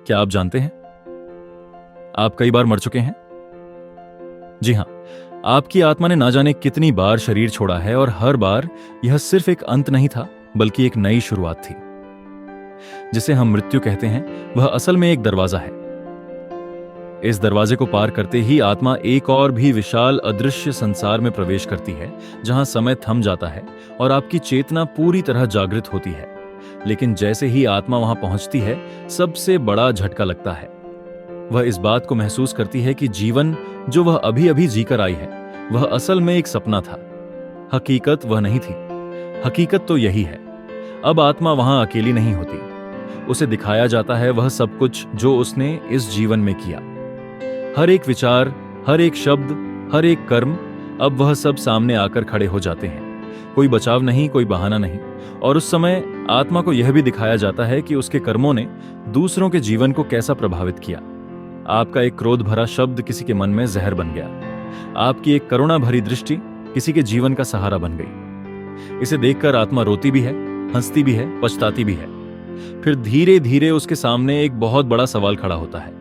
क्या आप जानते हैं, आप कई बार मर चुके हैं? जी हां, आपकी आत्मा ने ना जाने कितनी बार शरीर छोड़ा है और हर बार यह सिर्फ एक अंत नहीं था, बल्कि एक नई शुरुआत थी। जिसे हम मृत्यु कहते हैं, वह असल में एक दरवाजा है। इस दरवाजे को पार करते ही आत्मा एक और भी विशाल अदृश्य संसार में प्रवेश करती है, जहां समय थम जाता है और आपकी चेतना पूरी तरह जागृत होती है। लेकिन जैसे ही आत्मा वहां पहुंचती है, सबसे बड़ा झटका लगता है। वह इस बात को महसूस करती है कि जीवन जो वह अभी अभी जीकर आई है, वह असल में एक सपना था। हकीकत वह नहीं थी। हकीकत तो यही है, अब आत्मा वहां अकेली नहीं होती। उसे दिखाया जाता है वह सब कुछ जो उसने इस जीवन में किया। हर एक विचार, हर एक शब्द, हर एक कर्म, अब वह सब सामने आकर खड़े हो जाते हैं। कोई बचाव नहीं, कोई बहाना नहीं। और उस समय आत्मा को यह भी दिखाया जाता है कि उसके कर्मों ने दूसरों के जीवन को कैसा प्रभावित किया। आपका एक क्रोध भरा शब्द किसी के मन में जहर बन गया। आपकी एक करुणा भरी दृष्टि किसी के जीवन का सहारा बन गई। इसे देखकर आत्मा रोती भी है, हंसती भी है, पछताती भी है। फिर धीरे धीरे उसके सामने एक बहुत बड़ा सवाल खड़ा होता है।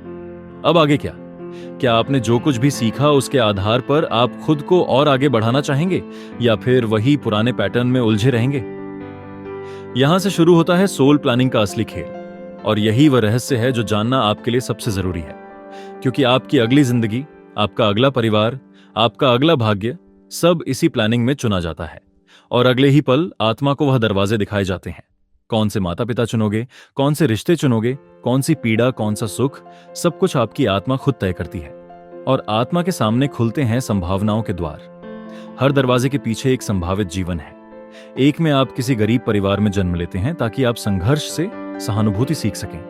अब आगे क्या? क्या आपने जो कुछ भी सीखा उसके आधार पर आप खुद को और आगे बढ़ाना चाहेंगे, या फिर वही पुराने पैटर्न में उलझे रहेंगे? यहां से शुरू होता है सोल प्लानिंग का असली खेल, और यही वह रहस्य है जो जानना आपके लिए सबसे जरूरी है। क्योंकि आपकी अगली जिंदगी, आपका अगला परिवार, आपका अगला भाग्य, सब इसी प्लानिंग में चुना जाता है। और अगले ही पल आत्मा को वह दरवाजे दिखाए जाते हैं। कौन से माता पिता चुनोगे, कौन से रिश्ते चुनोगे, कौन सी पीड़ा, कौन सा सुख, सब कुछ आपकी आत्मा खुद तय करती है। और आत्मा के सामने खुलते हैं संभावनाओं के द्वार। हर दरवाजे के पीछे एक संभावित जीवन है। एक में आप किसी गरीब परिवार में जन्म लेते हैं ताकि आप संघर्ष से सहानुभूति सीख सकें।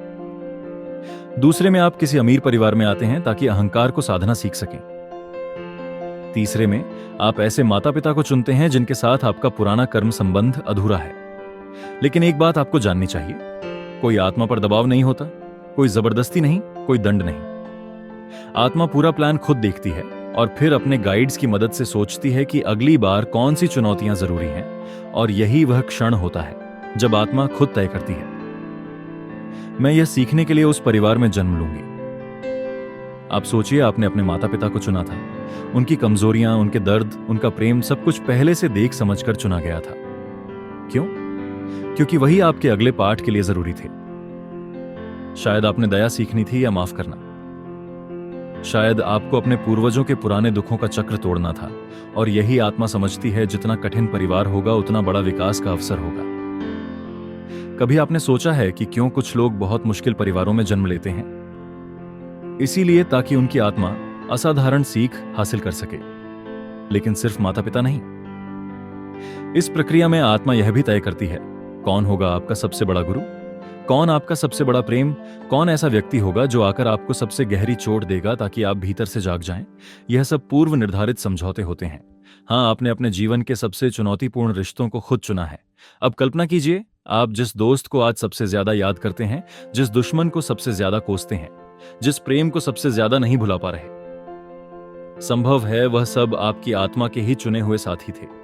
दूसरे में आप किसी अमीर परिवार में आते हैं ताकि अहंकार को साधना सीख सकें। तीसरे में आप ऐसे माता पिता को चुनते हैं जिनके साथ आपका पुराना कर्म संबंध अधूरा है। लेकिन एक बात आपको जाननी चाहिए, कोई आत्मा पर दबाव नहीं होता, कोई जबरदस्ती नहीं, कोई दंड नहीं। आत्मा पूरा प्लान खुद देखती है और फिर अपने गाइड्स की मदद से सोचती है कि अगली बार कौन सी चुनौतियां जरूरी हैं। और यही वह क्षण होता है जब आत्मा खुद तय करती है, मैं यह सीखने के लिए उस परिवार में जन्म लूंगी। आप सोचिए, आपने अपने माता पिता को चुना था। उनकी कमजोरियां, उनके दर्द, उनका प्रेम, सब कुछ पहले से देख समझकर चुना गया था। क्यों? क्योंकि वही आपके अगले पाठ के लिए जरूरी थे। शायद आपने दया सीखनी थी या माफ करना। शायद आपको अपने पूर्वजों के पुराने दुखों का चक्र तोड़ना था। और यही आत्मा समझती है, जितना कठिन परिवार होगा उतना बड़ा विकास का अवसर होगा। कभी आपने सोचा है कि क्यों कुछ लोग बहुत मुश्किल परिवारों में जन्म लेते हैं? इसीलिए ताकि उनकी आत्मा असाधारण सीख हासिल कर सके। लेकिन सिर्फ माता पिता नहीं। इस प्रक्रिया में आत्मा यह भी तय करती है कौन होगा आपका सबसे बड़ा गुरु, कौन आपका सबसे बड़ा प्रेम, कौन ऐसा व्यक्ति होगा जो आकर आपको सबसे गहरी चोट देगा ताकि आप भीतर से जाग जाएं। यह सब पूर्व निर्धारित समझौते होते हैं। हाँ, आपने अपने जीवन के सबसे चुनौतीपूर्ण रिश्तों को खुद चुना है। अब कल्पना कीजिए, आप जिस दोस्त को आज सबसे ज्यादा याद करते हैं, जिस दुश्मन को सबसे ज्यादा कोसते हैं, जिस प्रेम को सबसे ज्यादा नहीं भुला पा रहे। संभव है वह सब आपकी आत्मा के ही चुने हुए साथी थे।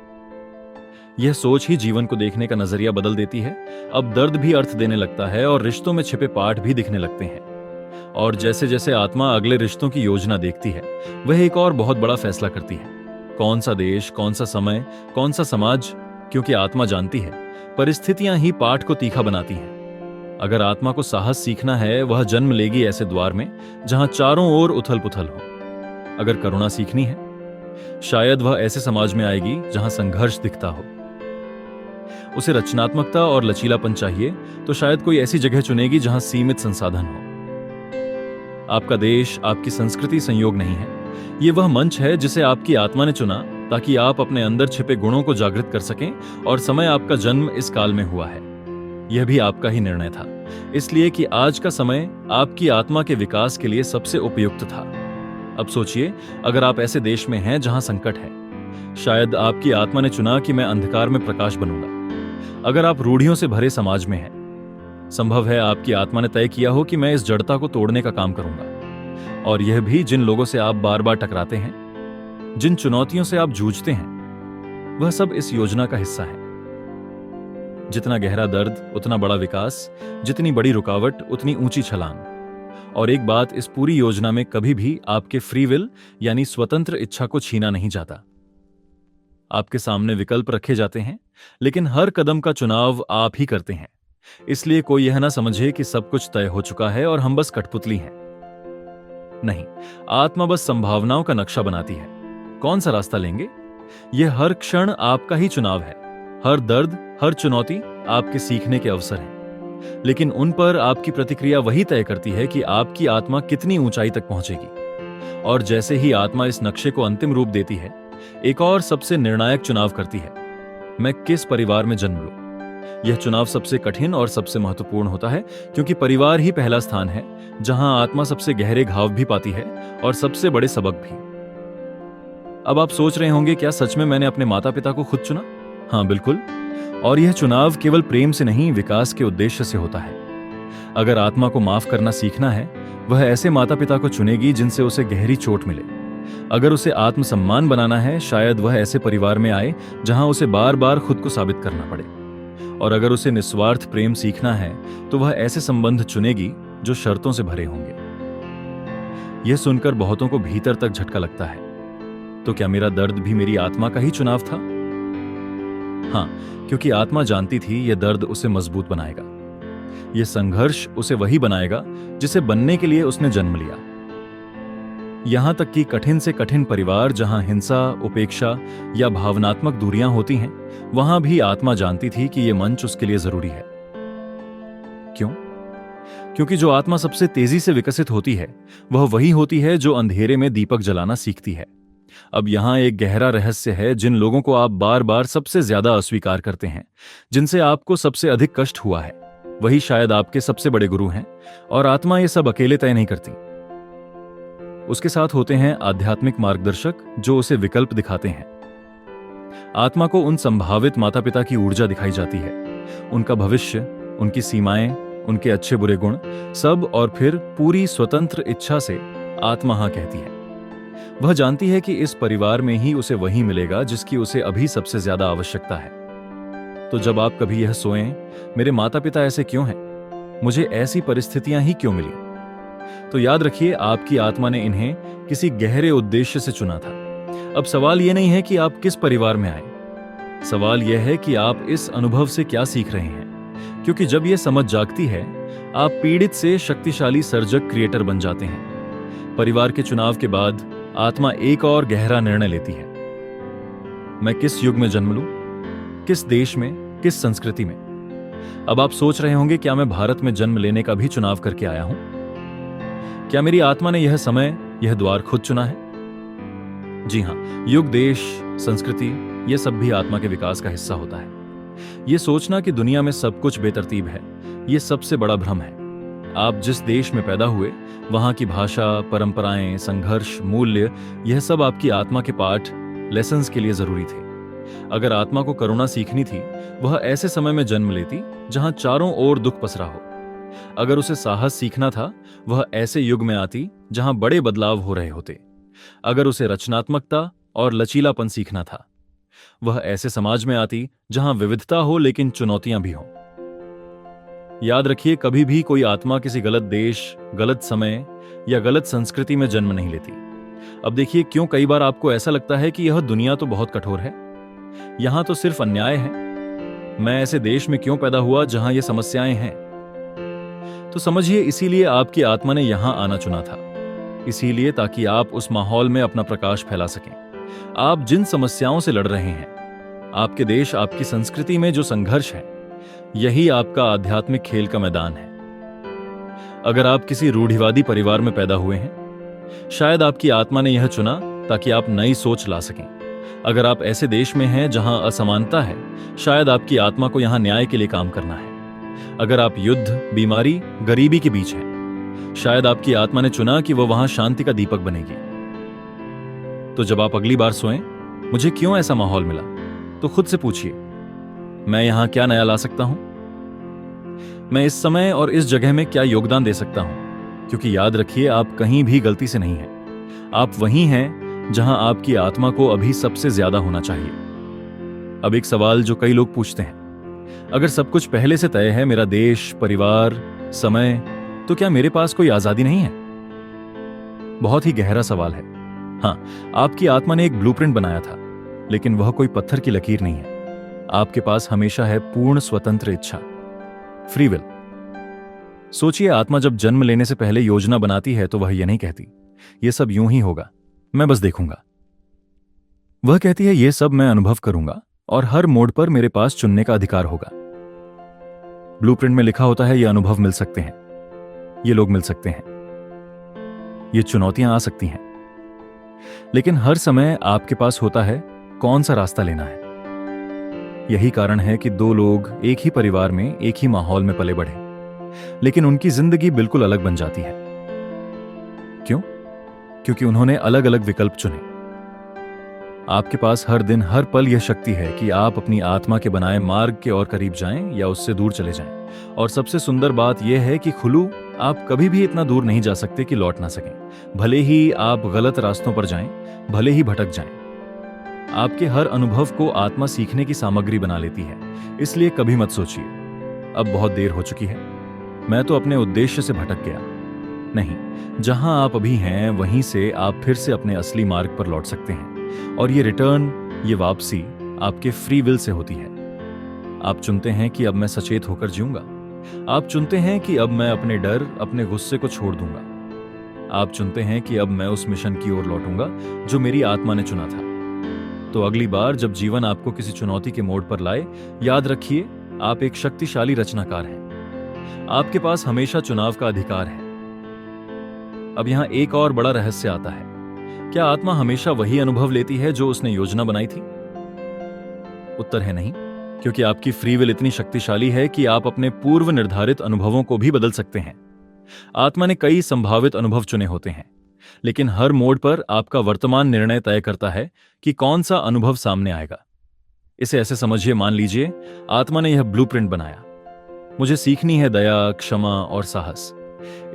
यह सोच ही जीवन को देखने का नजरिया बदल देती है। अब दर्द भी अर्थ देने लगता है और रिश्तों में छिपे पाठ भी दिखने लगते हैं। और जैसे जैसे आत्मा अगले रिश्तों की योजना देखती है, वह एक और बहुत बड़ा फैसला करती है। कौन सा देश, कौन सा समय, कौन सा समाज, क्योंकि आत्मा जानती है परिस्थितियां ही पाठ को तीखा बनाती हैं। अगर आत्मा को साहस सीखना है, वह जन्म लेगी ऐसे द्वार में जहां चारों ओर उथल पुथल हो। अगर करुणा सीखनी है, शायद वह ऐसे समाज में आएगी जहां संघर्ष दिखता हो। उसे रचनात्मकता और लचीलापन चाहिए, तो शायद कोई ऐसी जगह चुनेगी जहां सीमित संसाधन हो। आपका देश, आपकी संस्कृति संयोग नहीं है। यह वह मंच है जिसे आपकी आत्मा ने चुना ताकि आप अपने अंदर छिपे गुणों को जागृत कर सकें। और समय आपका जन्म इस काल में हुआ है, यह भी आपका ही निर्णय था, इसलिए कि आज का समय आपकी आत्मा के विकास के लिए सबसे उपयुक्त था। अब सोचिए, अगर आप ऐसे देश में हैं जहां संकट है, शायद आपकी आत्मा ने चुना कि मैं अंधकार में प्रकाश बनूंगा। अगर आप रूढ़ियों से भरे समाज में हैं, संभव है आपकी आत्मा ने तय किया हो कि मैं इस जड़ता को तोड़ने का काम करूंगा। और यह भी जिन लोगों से आप बार बार टकराते हैं, जिन चुनौतियों से आप जूझते हैं, वह सब इस योजना का हिस्सा है। जितना गहरा दर्द उतना बड़ा विकास, जितनी बड़ी रुकावट उतनी ऊंची छलांग। और एक बात, इस पूरी योजना में कभी भी आपके फ्री विल यानी स्वतंत्र इच्छा को छीना नहीं जाता। आपके सामने विकल्प रखे जाते हैं, लेकिन हर कदम का चुनाव आप ही करते हैं। इसलिए कोई यह ना समझे कि सब कुछ तय हो चुका है और हम बस कठपुतली हैं। नहीं, आत्मा बस संभावनाओं का नक्शा बनाती है। कौन सा रास्ता लेंगे, यह हर क्षण आपका ही चुनाव है। हर दर्द, हर चुनौती आपके सीखने के अवसर हैं। लेकिन उन पर आपकी प्रतिक्रिया वही तय करती है कि आपकी आत्मा कितनी ऊंचाई तक पहुंचेगी। और जैसे ही आत्मा इस नक्शे को अंतिम रूप देती है, एक और सबसे निर्णायक चुनाव करती है, मैं किस परिवार में जन्म लूं। यह चुनाव सबसे कठिन और सबसे महत्वपूर्ण होता है, क्योंकि परिवार ही पहला स्थान है जहां आत्मा सबसे गहरे घाव भी पाती है और सबसे बड़े सबक भी। अब आप सोच रहे होंगे, क्या सच में मैंने अपने माता पिता को खुद चुना? हाँ, बिल्कुल। और यह चुनाव केवल प्रेम से नहीं, विकास के उद्देश्य से होता है। अगर आत्मा को माफ करना सीखना है, वह ऐसे माता पिता को चुनेगी जिनसे उसे गहरी चोट मिले। अगर उसे आत्मसम्मान बनाना है, शायद वह ऐसे परिवार में आए जहां उसे बार बार खुद को साबित करना पड़े। और अगर उसे निस्वार्थ प्रेम सीखना है, तो वह ऐसे संबंध चुनेगी जो शर्तों से भरे होंगे। यह सुनकर बहुतों को भीतर तक झटका लगता है। तो क्या मेरा दर्द भी मेरी आत्मा का ही चुनाव था? हाँ, क्योंकि आत्मा जानती थी यह दर्द उसे मजबूत बनाएगा। यह संघर्ष उसे वही बनाएगा जिसे बनने के लिए उसने जन्म लिया। यहां तक कि कठिन से कठिन परिवार, जहां हिंसा, उपेक्षा या भावनात्मक दूरियां होती हैं, वहां भी आत्मा जानती थी कि यह मंच उसके लिए जरूरी है। क्यों? क्योंकि जो आत्मा सबसे तेजी से विकसित होती है, वह वही होती है जो अंधेरे में दीपक जलाना सीखती है। अब यहां एक गहरा रहस्य है। जिन लोगों को आप बार बार सबसे ज्यादा अस्वीकार करते हैं, जिनसे आपको सबसे अधिक कष्ट हुआ है, वही शायद आपके सबसे बड़े गुरु हैं। और आत्मा ये सब अकेले तय नहीं करती। उसके साथ होते हैं आध्यात्मिक मार्गदर्शक, जो उसे विकल्प दिखाते हैं। आत्मा को उन संभावित माता पिता की ऊर्जा दिखाई जाती है, उनका भविष्य, उनकी सीमाएं, उनके अच्छे बुरे गुण, सब, और फिर पूरी स्वतंत्र इच्छा से आत्मा हाँ कहती है। वह जानती है कि इस परिवार में ही उसे वही मिलेगा जिसकी उसे अभी सबसे ज्यादा आवश्यकता है। तो जब आप कभी यह सोएं, मेरे माता पिता ऐसे क्यों हैं, मुझे ऐसी परिस्थितियां ही क्यों मिली, तो याद रखिए, आपकी आत्मा ने इन्हें किसी गहरे उद्देश्य से चुना था। अब सवाल यह नहीं है कि आप किस परिवार में आए, सवाल यह है कि आप इस अनुभव से क्या सीख रहे हैं। क्योंकि जब यह समझ जागती है, आप पीड़ित से शक्तिशाली सर्जक, क्रिएटर बन जाते हैं। परिवार के चुनाव के बाद आत्मा एक और गहरा निर्णय लेती है। मैं किस युग में जन्म लूं, किस देश में, किस संस्कृति में। अब आप सोच रहे होंगे, क्या मैं भारत में जन्म लेने का भी चुनाव करके आया हूं? क्या मेरी आत्मा ने यह समय, यह द्वार खुद चुना है? जी हां, युग, देश, संस्कृति, यह सब भी आत्मा के विकास का हिस्सा होता है। यह सोचना कि दुनिया में सब कुछ बेतरतीब है, यह सबसे बड़ा भ्रम है। आप जिस देश में पैदा हुए, वहां की भाषा, परंपराएं, संघर्ष, मूल्य, यह सब आपकी आत्मा के पाठ, लेसन्स के लिए जरूरी थे। अगर आत्मा को करुणा सीखनी थी, वह ऐसे समय में जन्म लेती जहां चारों ओर दुख पसरा हो। अगर उसे साहस सीखना था, वह ऐसे युग में आती जहां बड़े बदलाव हो रहे होते। अगर उसे रचनात्मकता और लचीलापन सीखना था, वह ऐसे समाज में आती जहां विविधता हो लेकिन चुनौतियां भी हों। याद रखिए, कभी भी कोई आत्मा किसी गलत देश, गलत समय या गलत संस्कृति में जन्म नहीं लेती। अब देखिए, क्यों कई बार आपको ऐसा लगता है कि यह दुनिया तो बहुत कठोर है, यहां तो सिर्फ अन्याय है। मैं ऐसे देश में क्यों पैदा हुआ जहां ये समस्याएं हैं? तो समझिए, इसीलिए आपकी आत्मा ने यहां आना चुना था। इसीलिए ताकि आप उस माहौल में अपना प्रकाश फैला सकें। आप जिन समस्याओं से लड़ रहे हैं, आपके देश, आपकी संस्कृति में जो संघर्ष है, यही आपका आध्यात्मिक खेल का मैदान है। अगर आप किसी रूढ़िवादी परिवार में पैदा हुए हैं, शायद आपकी आत्मा ने यह चुना ताकि आप नई सोच ला सकें। अगर आप ऐसे देश में हैं जहां असमानता है, शायद आपकी आत्मा को यहां न्याय के लिए काम करना है। अगर आप युद्ध, बीमारी, गरीबी के बीच हैं, शायद आपकी आत्मा ने चुना कि वह वहां शांति का दीपक बनेगी। तो जब आप अगली बार सोएं, मुझे क्यों ऐसा माहौल मिला, तो खुद से पूछिए, मैं यहां क्या नया ला सकता हूं? मैं इस समय और इस जगह में क्या योगदान दे सकता हूं? क्योंकि याद रखिए, आप कहीं भी गलती से नहीं हैं। आप वहीं हैं जहां आपकी आत्मा को अभी सबसे ज्यादा होना चाहिए। अब एक सवाल जो कई लोग पूछते हैं, अगर सब कुछ पहले से तय है, मेरा देश, परिवार, समय, तो क्या मेरे पास कोई आजादी नहीं है? बहुत ही गहरा सवाल है। हाँ, आपकी आत्मा ने एक ब्लूप्रिंट बनाया था, लेकिन वह कोई पत्थर की लकीर नहीं है। आपके पास हमेशा है पूर्ण स्वतंत्र इच्छा, फ्री विल। सोचिए, आत्मा जब जन्म लेने से पहले योजना बनाती है तो वह यह नहीं कहती यह सब यूं ही होगा, मैं बस देखूंगा। वह कहती है यह सब मैं अनुभव करूंगा और हर मोड़ पर मेरे पास चुनने का अधिकार होगा। ब्लूप्रिंट में लिखा होता है ये अनुभव मिल सकते हैं, ये लोग मिल सकते हैं, ये चुनौतियां आ सकती हैं, लेकिन हर समय आपके पास होता है कौन सा रास्ता लेना है। यही कारण है कि दो लोग एक ही परिवार में एक ही माहौल में पले बढ़े, लेकिन उनकी जिंदगी बिल्कुल अलग बन जाती है। क्यों? क्योंकि उन्होंने अलग अलग विकल्प चुने। आपके पास हर दिन हर पल यह शक्ति है कि आप अपनी आत्मा के बनाए मार्ग के और करीब जाएं या उससे दूर चले जाएं। और सबसे सुंदर बात यह है कि खुलू आप कभी भी इतना दूर नहीं जा सकते कि लौट ना सकें। भले ही आप गलत रास्तों पर जाएं, भले ही भटक जाएं, आपके हर अनुभव को आत्मा सीखने की सामग्री बना लेती है। इसलिए कभी मत सोचिए अब बहुत देर हो चुकी है, मैं तो अपने उद्देश्य से भटक गया। नहीं, जहां आप अभी हैं वहीं से आप फिर से अपने असली मार्ग पर लौट सकते हैं। और ये रिटर्न, ये वापसी आपके फ्री विल से होती है। आप चुनते हैं कि अब मैं सचेत होकर जीऊंगा। आप चुनते हैं कि अब मैं अपने डर, अपने गुस्से को छोड़ दूंगा। आप चुनते हैं कि अब मैं उस मिशन की ओर लौटूंगा जो मेरी आत्मा ने चुना था। तो अगली बार जब जीवन आपको किसी चुनौती के मोड़ पर लाए, याद रखिए आप एक शक्तिशाली रचनाकार हैं। आपके पास हमेशा चुनाव का अधिकार है। अब यहां एक और बड़ा रहस्य आता है। क्या आत्मा हमेशा वही अनुभव लेती है जो उसने योजना बनाई थी? उत्तर है नहीं, क्योंकि आपकी फ्री विल इतनी शक्तिशाली है कि आप अपने पूर्व निर्धारित अनुभवों को भी बदल सकते हैं। आत्मा ने कई संभावित अनुभव चुने होते हैं, लेकिन हर मोड़ पर आपका वर्तमान निर्णय तय करता है कि कौन सा अनुभव सामने आएगा। इसे ऐसे समझिए, मान लीजिए आत्मा ने यह ब्लूप्रिंट बनाया। मुझे सीखनी है दया, क्षमा और साहस।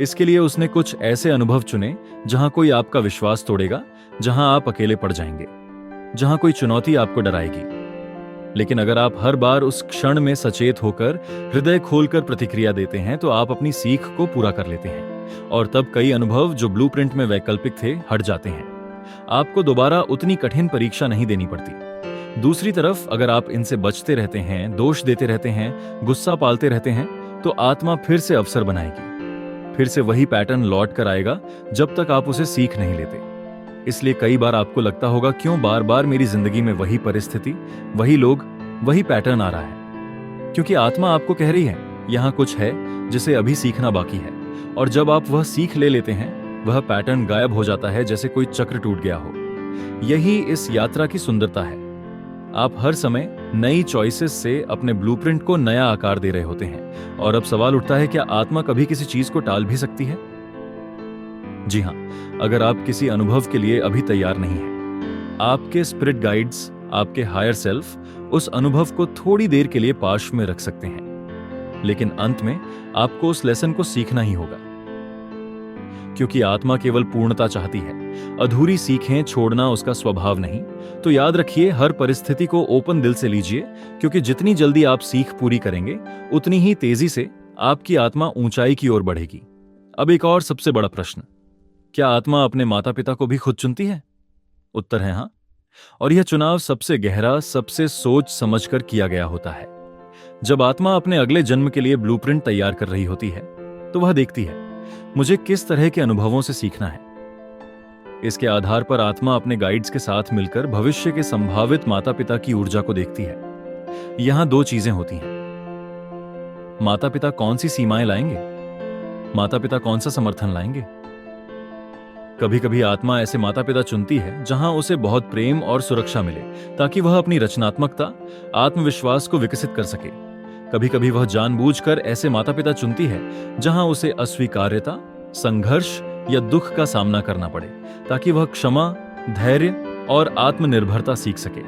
इसके लिए उसने कुछ ऐसे अनुभव चुने जहां कोई आपका विश्वास तोड़ेगा, जहां आप अकेले पड़ जाएंगे, जहां कोई चुनौती आपको डराएगी। लेकिन अगर आप हर बार उस क्षण में सचेत होकर, हृदय खोलकर प्रतिक्रिया देते हैं, तो आप अपनी सीख को पूरा कर लेते हैं। और तब कई अनुभव जो ब्लूप्रिंट में वैकल्पिक थे, हट जाते हैं। आपको दोबारा उतनी कठिन परीक्षा नहीं देनी पड़ती। दूसरी तरफ अगर आप इनसे बचते रहते हैं, दोष देते रहते हैं, गुस्सा पालते रहते हैं, तो आत्मा फिर से अवसर बनाएगी। फिर से वही पैटर्न लौट कर आएगा जब तक आप उसे सीख नहीं लेते। इसलिए कई बार आपको लगता होगा, क्यों बार बार मेरी जिंदगी में वही परिस्थिति, वही लोग, वही पैटर्न आ रहा है? क्योंकि आत्मा आपको कह रही है यहां कुछ है जिसे अभी सीखना बाकी है। और जब आप वह सीख ले लेते हैं, वह पैटर्न गायब हो जाता है, जैसे कोई चक्र टूट गया हो। यही इस यात्रा की सुंदरता है। आप हर समय नई चॉइसेस से अपने ब्लूप्रिंट को नया आकार दे रहे होते हैं। और अब सवाल उठता है, क्या आत्मा कभी किसी चीज को टाल भी सकती है? जी हां, अगर आप किसी अनुभव के लिए अभी तैयार नहीं हैं, आपके स्पिरिट गाइड्स, आपके हायर सेल्फ उस अनुभव को थोड़ी देर के लिए पार्श्व में रख सकते हैं। लेकिन अंत में आपको उस लेसन को सीखना ही होगा, क्योंकि आत्मा केवल पूर्णता चाहती है। अधूरी सीखें छोड़ना उसका स्वभाव नहीं। तो याद रखिए, हर परिस्थिति को ओपन दिल से लीजिए, क्योंकि जितनी जल्दी आप सीख पूरी करेंगे, उतनी ही तेजी से आपकी आत्मा ऊंचाई की ओर बढ़ेगी। अब एक और सबसे बड़ा प्रश्न, क्या आत्मा अपने माता पिता को भी खुद चुनती है? उत्तर है हां। और यह चुनाव सबसे गहरा, सबसे सोच समझकर किया गया होता है। जब आत्मा अपने अगले जन्म के लिए ब्लूप्रिंट तैयार कर रही होती है, तो वह देखती है मुझे किस तरह के अनुभवों से सीखना है। इसके आधार पर आत्मा अपने गाइड्स के साथ मिलकर भविष्य के संभावित माता पिता की ऊर्जा को देखती है। यहां दो चीजें होती हैं। माता पिता कौन सी सीमाएं लाएंगे? माता पिता कौन सा समर्थन लाएंगे? कभी कभी आत्मा ऐसे माता पिता चुनती है जहां उसे बहुत प्रेम और सुरक्षा मिले, ताकि वह अपनी रचनात्मकता, आत्मविश्वास को विकसित कर सके। कभी कभी वह जानबूझकर ऐसे माता पिता चुनती है जहां उसे अस्वीकार्यता, संघर्ष या दुख का सामना करना पड़े, ताकि वह क्षमा, धैर्य और आत्मनिर्भरता सीख सके।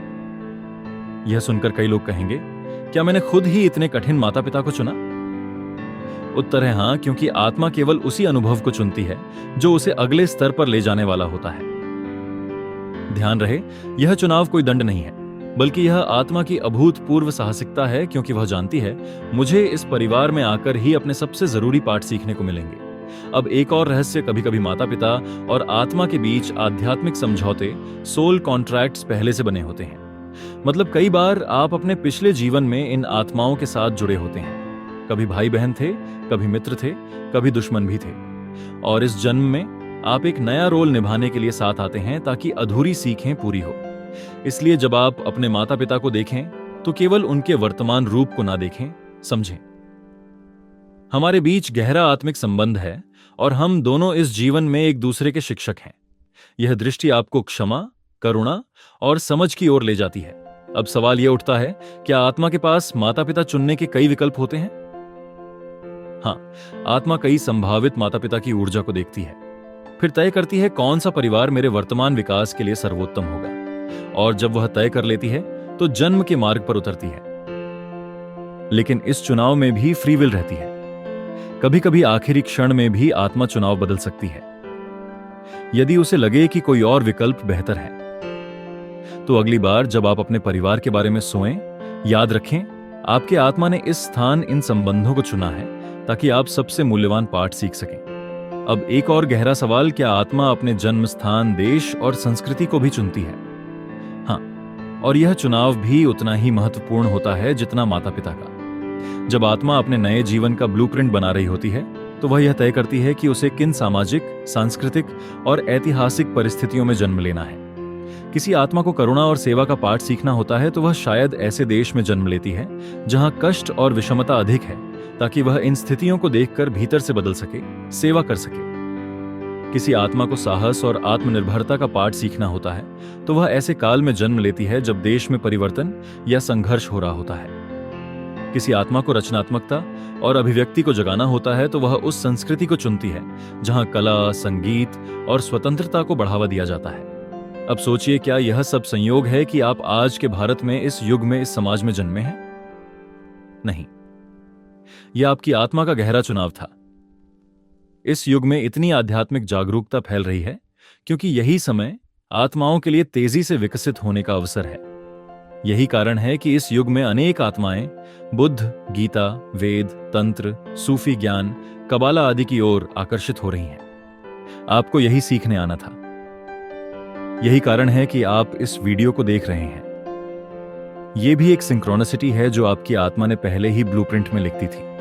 यह सुनकर कई लोग कहेंगे, क्या मैंने खुद ही इतने कठिन माता पिता को चुना? उत्तर है हां, क्योंकि आत्मा केवल उसी अनुभव को चुनती है जो उसे अगले स्तर पर ले जाने वाला होता है। ध्यान रहे, यह चुनाव कोई दंड नहीं है, बल्कि यह आत्मा की अभूतपूर्व साहसिकता है, क्योंकि वह जानती है मुझे इस परिवार में आकर ही अपने सबसे जरूरी पाठ सीखने को मिलेंगे। अब एक और रहस्य, कभी कभी माता पिता और आत्मा के बीच आध्यात्मिक समझौते, सोल कॉन्ट्रैक्ट्स पहले से बने होते हैं। मतलब कई बार आप अपने पिछले जीवन में इन आत्माओं के साथ जुड़े होते हैं। कभी भाई बहन थे, कभी मित्र थे, कभी दुश्मन भी थे। और इस जन्म में आप एक नया रोल निभाने के लिए साथ आते हैं ताकि अधूरी सीखें पूरी हो। इसलिए जब आप अपने माता पिता को देखें तो केवल उनके वर्तमान रूप को ना देखें, समझें। हमारे बीच गहरा आत्मिक संबंध है और हम दोनों इस जीवन में एक दूसरे के शिक्षक हैं। यह दृष्टि आपको क्षमा, करुणा और समझ की ओर ले जाती है। अब सवाल यह उठता है, क्या आत्मा के पास माता पिता चुनने के कई विकल्प होते हैं? हाँ, आत्मा कई संभावित माता पिता की ऊर्जा को देखती है, फिर तय करती है कौन सा परिवार मेरे वर्तमान विकास के लिए सर्वोत्तम होगा। और जब वह तय कर लेती है तो जन्म के मार्ग पर उतरती है। लेकिन इस चुनाव में भी फ्री विल रहती है। कभी कभी आखिरी क्षण में भी आत्मा चुनाव बदल सकती है। यदि उसे लगे कि कोई और विकल्प बेहतर है, तो अगली बार जब आप अपने परिवार के बारे में सोएं, याद रखें आपके आत्मा ने इस स्थान, इन संबंधों को चुना है ताकि आप सबसे मूल्यवान पाठ सीख सकें। अब एक और गहरा सवाल, क्या आत्मा अपने जन्म स्थान, देश और संस्कृति को भी चुनती है? हाँ, और यह चुनाव भी उतना ही महत्वपूर्ण होता है जितना माता पिता का। जब आत्मा अपने नए जीवन का ब्लूप्रिंट बना रही होती है तो वह यह तय करती है कि उसे किन सामाजिक, सांस्कृतिक और ऐतिहासिक परिस्थितियों में जन्म लेना है। किसी आत्मा को करुणा और सेवा का पाठ सीखना होता है तो वह शायद ऐसे देश में जन्म लेती है जहां कष्ट और विषमता अधिक है, ताकि वह इन स्थितियों को देखकर भीतर से बदल सके, सेवा कर सके। किसी आत्मा को साहस और आत्मनिर्भरता का पाठ सीखना होता है तो वह ऐसे काल में जन्म लेती है जब देश में परिवर्तन या संघर्ष हो रहा होता है। किसी आत्मा को रचनात्मकता और अभिव्यक्ति को जगाना होता है तो वह उस संस्कृति को चुनती है जहां कला, संगीत और स्वतंत्रता को बढ़ावा दिया जाता है। अब सोचिए, क्या यह सब संयोग है कि आप आज के भारत में, इस युग में, इस समाज में जन्मे हैं? नहीं, यह आपकी आत्मा का गहरा चुनाव था। इस युग में इतनी आध्यात्मिक जागरूकता फैल रही है क्योंकि यही समय आत्माओं के लिए तेजी से विकसित होने का अवसर है। यही कारण है कि इस युग में अनेक आत्माएं बुद्ध, गीता, वेद, तंत्र, सूफी ज्ञान, कबाला आदि की ओर आकर्षित हो रही हैं। आपको यही सीखने आना था। यही कारण है कि आप इस वीडियो को देख रहे हैं। यह भी एक सिंक्रोनिसिटी है जो आपकी आत्मा ने पहले ही ब्लूप्रिंट में लिखती थी।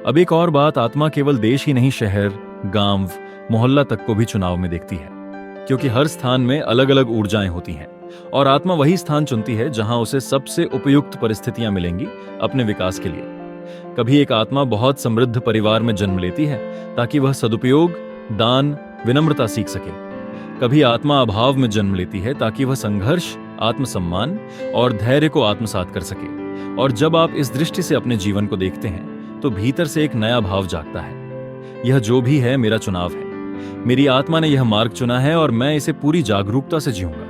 अब एक और बात, आत्मा केवल देश ही नहीं, शहर, गांव, मोहल्ला तक को भी चुनाव में देखती है, क्योंकि हर स्थान में अलग अलग ऊर्जाएं होती हैं और आत्मा वही स्थान चुनती है जहां उसे सबसे उपयुक्त परिस्थितियां मिलेंगी अपने विकास के लिए। कभी एक आत्मा बहुत समृद्ध परिवार में जन्म लेती है ताकि वह सदुपयोग, दान, विनम्रता सीख सके। कभी आत्मा अभाव में जन्म लेती है ताकि वह संघर्ष, आत्मसम्मान और धैर्य को आत्मसात कर सके। और जब आप इस दृष्टि से अपने जीवन को देखते हैं तो भीतर से एक नया भाव जागता है, यह जो भी है मेरा चुनाव है। मेरी आत्मा ने यह मार्ग चुना है और मैं इसे पूरी जागरूकता से जीऊंगा।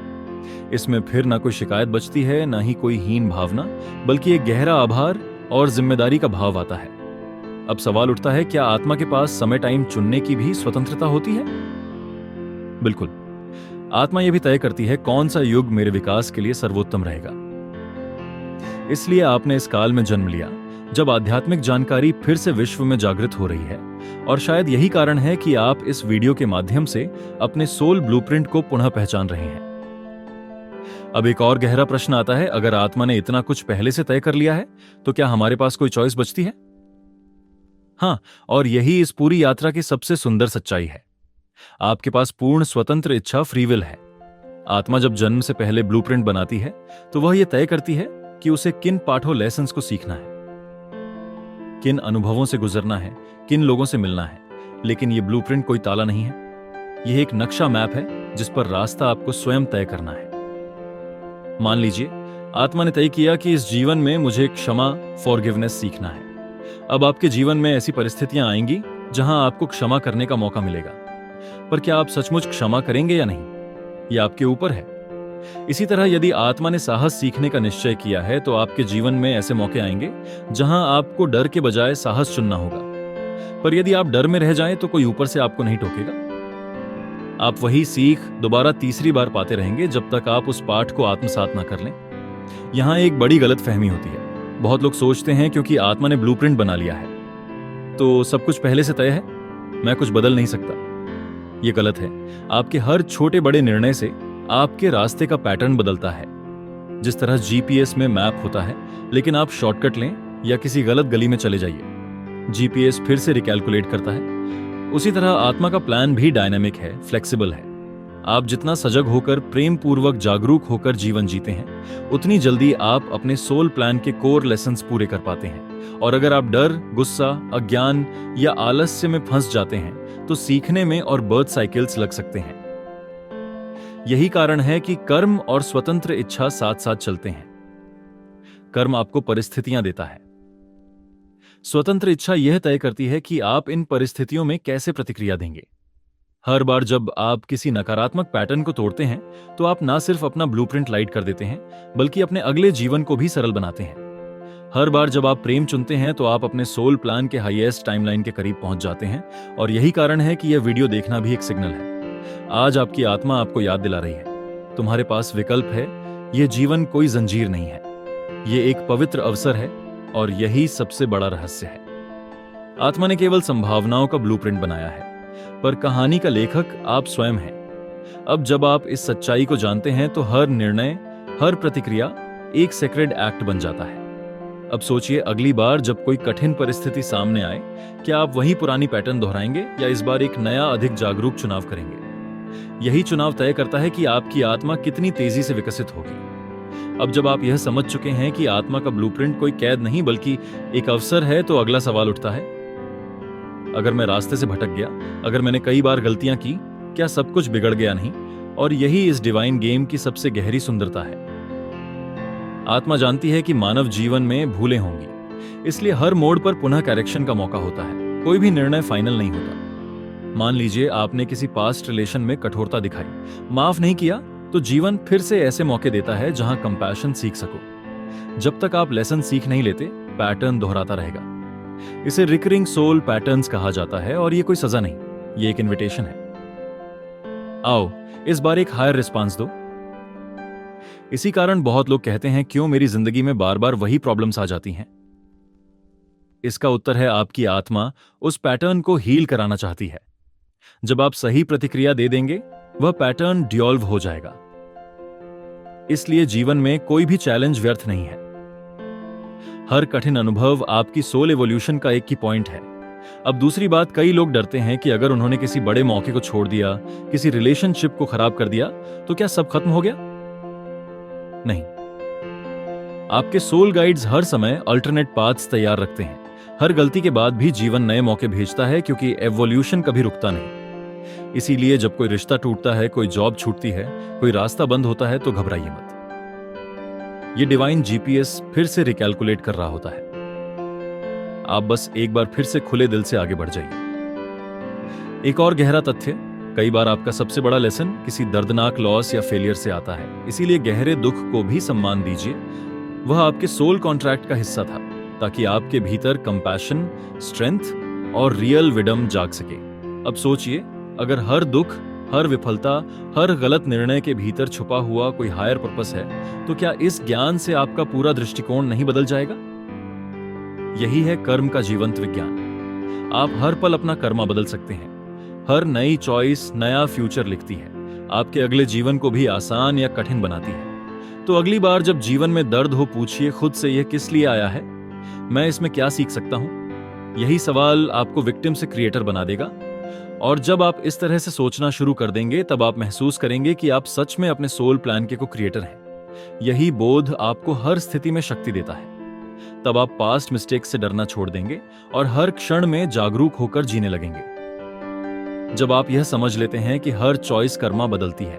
इसमें फिर ना कोई शिकायत बचती है, ना ही कोई हीन भावना, बल्कि एक गहरा आभार और जिम्मेदारी का भाव आता है। अब सवाल उठता है, क्या आत्मा के पास समय, टाइम चुनने की भी स्वतंत्रता होती है? बिल्कुल। आत्मा यह भी तय करती है कौन सा युग मेरे विकास के लिए सर्वोत्तम रहेगा। इसलिए आपने इस काल में जन्म लिया जब आध्यात्मिक जानकारी फिर से विश्व में जागृत हो रही है, और शायद यही कारण है कि आप इस वीडियो के माध्यम से अपने सोल ब्लूप्रिंट को पुनः पहचान रहे हैं। अब एक और गहरा प्रश्न आता है, अगर आत्मा ने इतना कुछ पहले से तय कर लिया है तो क्या हमारे पास कोई चॉइस बचती है? हाँ, और यही इस पूरी यात्रा की सबसे सुंदर सच्चाई है। आपके पास पूर्ण स्वतंत्र इच्छा, फ्री विल है। आत्मा जब जन्म से पहले ब्लूप्रिंट बनाती है तो वह यह तय करती है कि उसे किन पाठों, लेसन्स को सीखना है, किन अनुभवों से गुजरना है, किन लोगों से मिलना है। लेकिन यह ब्लूप्रिंट कोई ताला नहीं है, यह एक नक्शा, मैप है जिस पर रास्ता आपको स्वयं तय करना है। मान लीजिए आत्मा ने तय किया कि इस जीवन में मुझे क्षमा, फॉरगिवनेस सीखना है। अब आपके जीवन में ऐसी परिस्थितियां आएंगी जहां आपको क्षमा करने का मौका मिलेगा, पर क्या आप सचमुच क्षमा करेंगे या नहीं, यह आपके ऊपर है। इसी तरह यदि आत्मा ने साहस सीखने का निश्चय किया है तो आपके जीवन में ऐसे मौके आएंगे जहां आपको डर के बजाय साहस चुनना होगा। पर यदि आप डर में रह जाएं तो कोई ऊपर से आपको नहीं टोकेगा। आप वही सीख दोबारा तीसरी बार पाते रहेंगे जब तक आप उस पाठ को आत्मसात ना कर लें। यहां एक बड़ी गलतफहमी होती है। बहुत लोग सोचते हैं क्योंकि आत्मा ने ब्लूप्रिंट बना लिया है, तो सब कुछ पहले से तय है, मैं कुछ बदल नहीं सकता। ये गलत है। आपके हर छोटे बड़े निर्णय से आपके रास्ते का पैटर्न बदलता है। जिस तरह जीपीएस में मैप होता है, लेकिन आप शॉर्टकट लें या किसी गलत गली में चले जाइए, जीपीएस फिर से रिकैलकुलेट करता है। उसी तरह आत्मा का प्लान भी डायनामिक है, फ्लेक्सिबल है। आप जितना सजग होकर, प्रेम पूर्वक जागरूक होकर जीवन जीते हैं, उतनी जल्दी आप अपने सोल प्लान के कोर लेसन्स पूरे कर पाते हैं। और अगर आप डर, गुस्सा, अज्ञान या आलस्य में फंस जाते हैं, तो सीखने में और बर्थ साइकिल्स लग सकते हैं। यही कारण है कि कर्म और स्वतंत्र इच्छा साथ साथ चलते हैं। कर्म आपको परिस्थितियां देता है, स्वतंत्र इच्छा यह तय करती है कि आप इन परिस्थितियों में कैसे प्रतिक्रिया देंगे। हर बार जब आप किसी नकारात्मक पैटर्न को तोड़ते हैं, तो आप ना सिर्फ अपना ब्लूप्रिंट लाइट कर देते हैं, बल्कि अपने अगले जीवन को भी सरल बनाते हैं। हर बार जब आप प्रेम चुनते हैं, तो आप अपने सोल प्लान के हाईएस्ट टाइमलाइन के करीब पहुंच जाते हैं। और यही कारण है कि यह वीडियो देखना भी एक सिग्नल है। आज आपकी आत्मा आपको याद दिला रही है, तुम्हारे पास विकल्प है। यह जीवन कोई जंजीर नहीं है, यह एक पवित्र अवसर है, और यही सबसे बड़ा रहस्य है। आत्मा ने केवल संभावनाओं का ब्लूप्रिंट बनाया है, पर कहानी का लेखक आप स्वयं हैं। अब जब आप इस सच्चाई को जानते हैं, तो हर निर्णय, हर प्रतिक्रिया एक सेक्रेड एक्ट बन जाता है। अब सोचिए, अगली बार जब कोई कठिन परिस्थिति सामने आए, क्या आप वही पुरानी पैटर्न दोहराएंगे या इस बार एक नया, अधिक जागरूक चुनाव करेंगे? यही चुनाव तय करता है कि आपकी आत्मा कितनी तेजी से विकसित होगी। अब जब आप यह समझ चुके हैं कि आत्मा का ब्लूप्रिंट कोई कैद नहीं बल्कि एक अवसर है, तो अगला सवाल उठता है, अगर मैं रास्ते से भटक गया, अगर मैंने कई बार गलतियां की, क्या सब कुछ बिगड़ गया नहीं? और यही इस डिवाइन गेम की सबसे गहरी सुंदरता है। आत्मा जानती है कि मानव जीवन में भूलें होंगी, इसलिए हर मोड़ पर पुनः करेक्शन का मौका होता है। कोई भी निर्णय फाइनल नहीं होता। मान लीजिए आपने किसी पास्ट रिलेशन में कठोरता दिखाई, माफ नहीं किया, तो जीवन फिर से ऐसे मौके देता है जहां कंपैशन सीख सको। जब तक आप लेसन सीख नहीं लेते, पैटर्न दोहराता रहेगा। इसे रिकरिंग सोल पैटर्न्स कहा जाता है, और ये कोई सजा नहीं, ये एक इनविटेशन है। आओ इस बार एक हायर रिस्पांस दो। इसी कारण बहुत लोग कहते हैं, क्यों मेरी जिंदगी में बार बार वही प्रॉब्लम्स आ जाती हैं? इसका उत्तर है, आपकी आत्मा उस पैटर्न को हील कराना चाहती है। जब आप सही प्रतिक्रिया दे देंगे, वह पैटर्न डिसॉल्व हो जाएगा। इसलिए जीवन में कोई भी चैलेंज व्यर्थ नहीं है। हर कठिन अनुभव आपकी सोल एवोल्यूशन का एक की पॉइंट है। अब दूसरी बात, कई लोग डरते हैं कि अगर उन्होंने किसी बड़े मौके को छोड़ दिया, किसी रिलेशनशिप को खराब कर दिया, तो क्या सब खत्म हो गया? नहीं। आपके सोल गाइड्स हर समय अल्टरनेट पाथ्स तैयार रखते हैं। हर गलती के बाद भी जीवन नए मौके भेजता है, क्योंकि एवोल्यूशन कभी रुकता नहीं। इसीलिए जब कोई रिश्ता टूटता है, कोई जॉब छूटती है, कोई रास्ता बंद होता है, तो घबराइए मत। ये डिवाइन जीपीएस फिर से रिकैलकुलेट कर रहा होता है। आप बस एक बार फिर से खुले दिल से आगे बढ़ जाइए। एक और गहरा तथ्य, कई बार आपका सबसे बड़ा लेसन किसी दर्दनाक लॉस या फेलियर से आता है। इसीलिए गहरे दुख को भी सम्मान दीजिए। वह आपके सोल कॉन्ट्रैक्ट का हिस्सा था, ताकि आपके भीतर कंपैशन, स्ट्रेंथ और रियल विडम जाग सके। अब सोचिए, अगर हर दुख, हर विफलता, हर गलत निर्णय के भीतर छुपा हुआ कोई हायर पर्पस है, तो क्या इस ज्ञान से आपका पूरा दृष्टिकोण नहीं बदल जाएगा? यही है कर्म का जीवंत विज्ञान। आप हर पल अपना कर्मा बदल सकते हैं। हर नई चॉइस नया फ्यूचर लिखती है, आपके अगले जीवन को भी आसान या कठिन बनाती है। तो अगली बार जब जीवन में दर्द हो, पूछिए खुद से, यह किस लिए आया है? मैं इसमें क्या सीख सकता हूं? यही सवाल आपको विक्टिम से क्रिएटर बना देगा। और जब आप इस तरह से सोचना शुरू कर देंगे, तब आप महसूस करेंगे कि आप सच में अपने सोल प्लान के को क्रिएटर हैं। यही बोध आपको हर स्थिति में शक्ति देता है। तब आप पास्ट मिस्टेक्स से डरना छोड़ देंगे और हर क्षण में जागरूक होकर जीने लगेंगे। जब आप यह समझ लेते हैं कि हर चॉइस कर्मा बदलती है,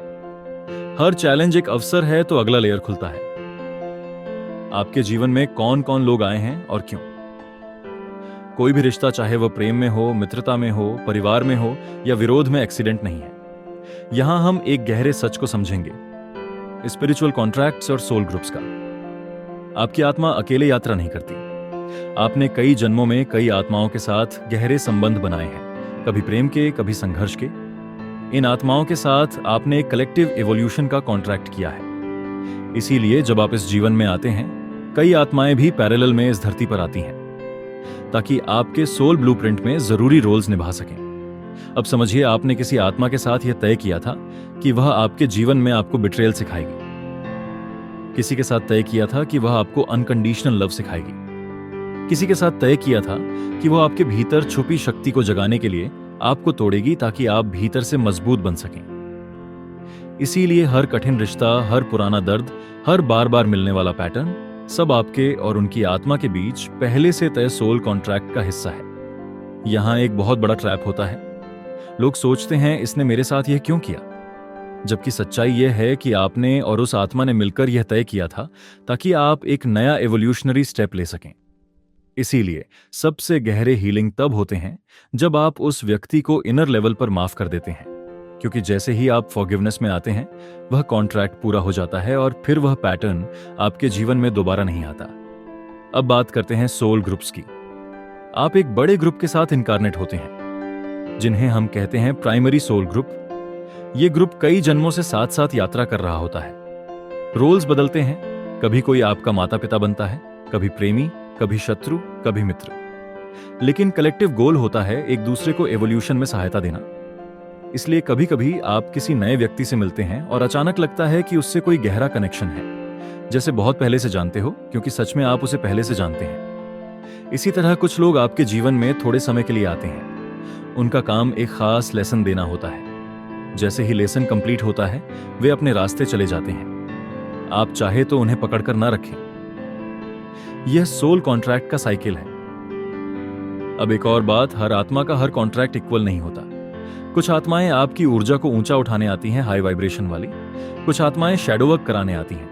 हर चैलेंज एक अवसर है, तो अगला लेयर खुलता है। आपके जीवन में कौन कौन लोग आए हैं और क्यों? कोई भी रिश्ता, चाहे वह प्रेम में हो, मित्रता में हो, परिवार में हो या विरोध में, एक्सीडेंट नहीं है। यहां हम एक गहरे सच को समझेंगे, स्पिरिचुअल कॉन्ट्रैक्ट्स और सोल ग्रुप्स का। आपकी आत्मा अकेले यात्रा नहीं करती। आपने कई जन्मों में कई आत्माओं के साथ गहरे संबंध बनाए हैं, कभी प्रेम के, कभी संघर्ष के। इन आत्माओं के साथ आपने एक कलेक्टिव एवोल्यूशन का कॉन्ट्रैक्ट किया है। इसीलिए जब आप इस जीवन में आते हैं, कई आत्माएं भी पैरेलल में इस धरती पर आती हैं। ताकि आपके सोल ब्लूप्रिंट में जरूरी रोल्स निभा सकें। अब समझिए, आपने किसी आत्मा के साथ यह तय किया था कि वह आपके जीवन में आपको बिट्रेयल सिखाएगी। किसी के साथ तय किया था कि वह आपको अनकंडीशनल लव सिखाएगी। किसी के साथ तय किया था कि वह आपके भीतर छुपी शक्ति को जगाने के लिए आपको तोड़ेगी ताकि आप भीतर से मजबूत बन सकें। इसीलिए हर कठिन रिश्ता, हर पुराना दर्द, हर बार बार मिलने वाला पैटर्न, सब आपके और उनकी आत्मा के बीच पहले से तय सोल कॉन्ट्रैक्ट का हिस्सा है। यहां एक बहुत बड़ा ट्रैप होता है। लोग सोचते हैं, इसने मेरे साथ यह क्यों किया? जबकि सच्चाई यह है कि आपने और उस आत्मा ने मिलकर यह तय किया था ताकि आप एक नया एवोल्यूशनरी स्टेप ले सकें। इसीलिए सबसे गहरे हीलिंग तब होते हैं जब आप उस व्यक्ति को इनर लेवल पर माफ कर देते हैं, क्योंकि जैसे ही आप फॉरगिवनेस में आते हैं, वह कॉन्ट्रैक्ट पूरा हो जाता है और फिर वह पैटर्न आपके जीवन में दोबारा नहीं आता। अब बात करते हैं सोल ग्रुप्स की। आप एक बड़े ग्रुप के साथ इनकारनेट होते हैं, जिन्हें हम कहते हैं प्राइमरी सोल ग्रुप। ये ग्रुप कई जन्मों से साथ साथ यात्रा कर रहा होता है। रोल्स बदलते हैं, कभी कोई आपका माता पिता बनता है, कभी प्रेमी, कभी शत्रु, कभी मित्र। लेकिन कलेक्टिव गोल होता है एक दूसरे को एवोल्यूशन में सहायता देना। इसलिए कभी कभी आप किसी नए व्यक्ति से मिलते हैं और अचानक लगता है कि उससे कोई गहरा कनेक्शन है, जैसे बहुत पहले से जानते हो, क्योंकि सच में आप उसे पहले से जानते हैं। इसी तरह कुछ लोग आपके जीवन में थोड़े समय के लिए आते हैं। उनका काम एक खास लेसन देना होता है। जैसे ही लेसन कंप्लीट होता है, वे अपने रास्ते चले जाते हैं। आप चाहे तो उन्हें पकड़कर ना रखें। यह सोल कॉन्ट्रैक्ट का साइकिल है। अब एक और बात, हर आत्मा का हर कॉन्ट्रैक्ट इक्वल नहीं होता। कुछ आत्माएं आपकी ऊर्जा को ऊंचा उठाने आती हैं, हाई वाइब्रेशन वाली। कुछ आत्माएं शैडो वर्क कराने आती हैं,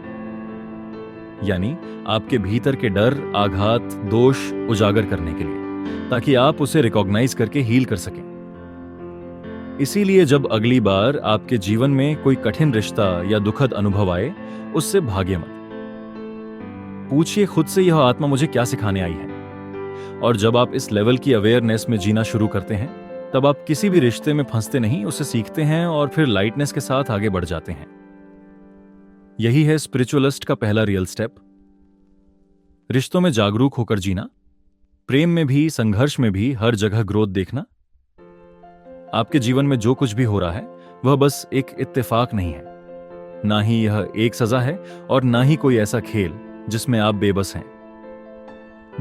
यानी आपके भीतर के डर, आघात, दोष उजागर करने के लिए, ताकि आप उसे रिकॉग्नाइज करके हील कर सकें। इसीलिए जब अगली बार आपके जीवन में कोई कठिन रिश्ता या दुखद अनुभव आए, उससे भागिए मत। पूछिए खुद से, यह आत्मा मुझे क्या सिखाने आई है? और जब आप इस लेवल की अवेयरनेस में जीना शुरू करते हैं, तब आप किसी भी रिश्ते में फंसते नहीं, उसे सीखते हैं और फिर लाइटनेस के साथ आगे बढ़ जाते हैं। यही है स्पिरिचुअलिस्ट का पहला रियल स्टेप। रिश्तों में जागरूक होकर जीना, प्रेम में भी, संघर्ष में भी, हर जगह ग्रोथ देखना। आपके जीवन में जो कुछ भी हो रहा है, वह बस एक इत्तेफाक नहीं है। ना ही यह एक सजा है और ना ही कोई ऐसा खेल जिसमें आप बेबस हैं।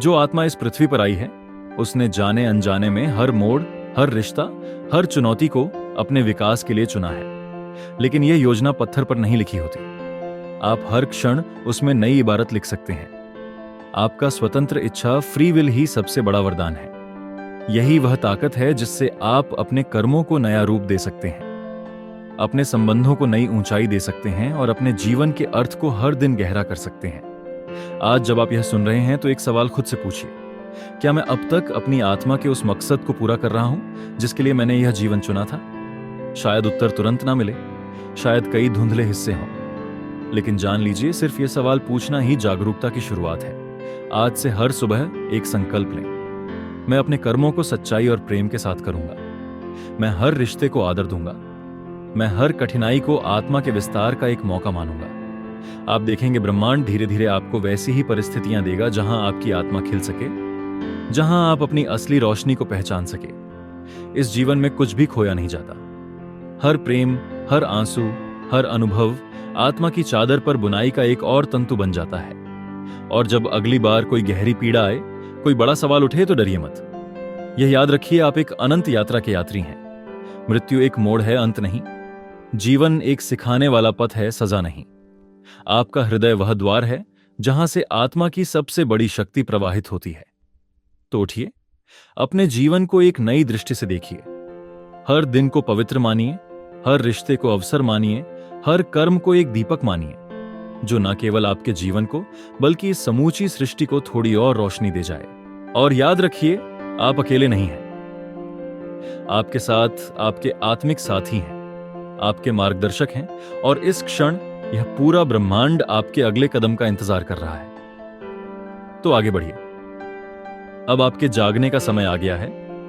जो आत्मा इस पृथ्वी पर आई है, उसने जाने अनजाने में हर मोड़, हर रिश्ता, हर चुनौती को अपने विकास के लिए चुना है। लेकिन यह योजना पत्थर पर नहीं लिखी होती। आप हर क्षण उसमें नई इबारत लिख सकते हैं। आपका स्वतंत्र इच्छा, फ्री विल ही सबसे बड़ा वरदान है। यही वह ताकत है जिससे आप अपने कर्मों को नया रूप दे सकते हैं, अपने संबंधों को नई ऊंचाई दे सकते हैं और अपने जीवन के अर्थ को हर दिन गहरा कर सकते हैं। आज जब आप यह सुन रहे हैं तो एक सवाल खुद से पूछिए, क्या मैं अब तक अपनी आत्मा के उस मकसद को पूरा कर रहा हूं जिसके लिए मैंने यह जीवन चुना था? शायद उत्तर तुरंत ना मिले, शायद कई धुंधले हिस्से हों, लेकिन जान लीजिए, सिर्फ यह सवाल पूछना ही जागरूकता की शुरुआत है। आज से हर सुबह एक संकल्प लें, मैं अपने कर्मों को सच्चाई और प्रेम के साथ करूंगा। मैं हर रिश्ते को आदर दूंगा। मैं हर कठिनाई को आत्मा के विस्तार का एक मौका मानूंगा। आप देखेंगे ब्रह्मांड धीरे धीरे आपको वैसी ही परिस्थितियां देगा जहां आपकी आत्मा खिल सके, जहां आप अपनी असली रोशनी को पहचान सके। इस जीवन में कुछ भी खोया नहीं जाता। हर प्रेम, हर आंसू, हर अनुभव आत्मा की चादर पर बुनाई का एक और तंतु बन जाता है। और जब अगली बार कोई गहरी पीड़ा आए, कोई बड़ा सवाल उठे, तो डरिए मत। यह याद रखिए, आप एक अनंत यात्रा के यात्री हैं। मृत्यु एक मोड़ है, अंत नहीं। जीवन एक सिखाने वाला पथ है, सजा नहीं। आपका हृदय वह द्वार है जहां से आत्मा की सबसे बड़ी शक्ति प्रवाहित होती है। तो उठिए, अपने जीवन को एक नई दृष्टि से देखिए। हर दिन को पवित्र मानिए, हर रिश्ते को अवसर मानिए, हर कर्म को एक दीपक मानिए, जो न केवल आपके जीवन को बल्कि इस समूची सृष्टि को थोड़ी और रोशनी दे जाए। और याद रखिए, आप अकेले नहीं हैं। आपके साथ आपके आत्मिक साथी हैं, आपके मार्गदर्शक हैं, और इस क्षण यह पूरा ब्रह्मांड आपके अगले कदम का इंतजार कर रहा है। तो आगे बढ़िए। अब आपके जागने का समय आ गया है।